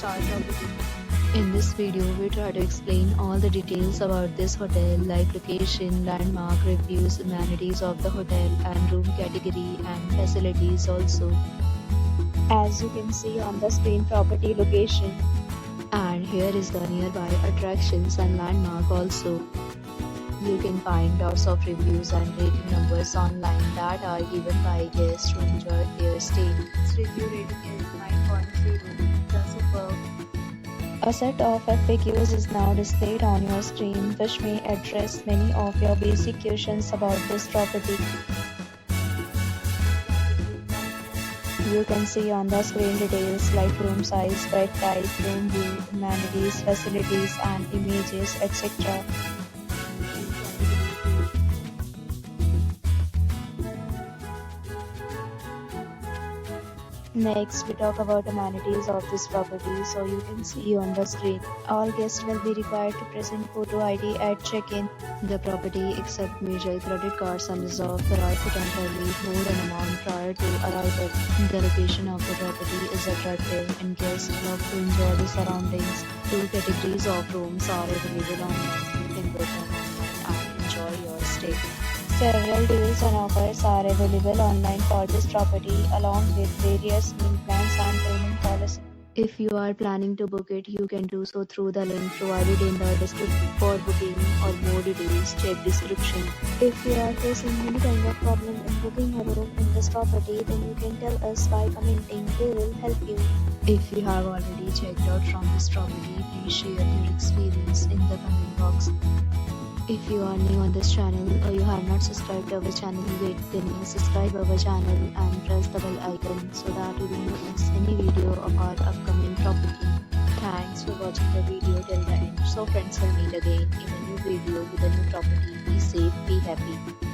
5-star property. In this video, we try to explain all the details about this hotel like location, landmark, reviews, amenities of the hotel and room category and facilities also. As you can see on the screen, property location. And here is the nearby attractions and landmark also. You can find lots of reviews and rating numbers online that are given by guests who enjoyed their stay. Its review rating is 9.0, the superb. A set of FAQs is now displayed on your screen, which may address many of your basic questions about this property. You can see on the screen details like room size, bed type, room view, amenities, facilities and images, etc. Next, we talk about amenities of this property. So you can see on the screen, all guests will be required to present photo ID at check-in. The property accepts major credit cards and reserves the right to temporarily hold an amount prior to arrival. The location of the property is attractive and guests love to enjoy the surroundings. 2 categories of rooms are available online. You can book them online and enjoy your stay. Several deals and offers are available online for this property, along with various meal plans and payment policies. If you are planning to book it, you can do so through the link provided in the description. For booking or more details, check description. If you are facing any kind of problem in booking a room in this property, then you can tell us by commenting. We will help you. If you have already checked out from this property, please share your experience in the comment box. If you are new on this channel or you have not subscribed to our channel yet, then subscribe our channel and press the bell icon so that you will not miss any video of our upcoming property. Thanks for watching the video till the end. So friends, will meet again in a new video with a new property. Be safe, be happy.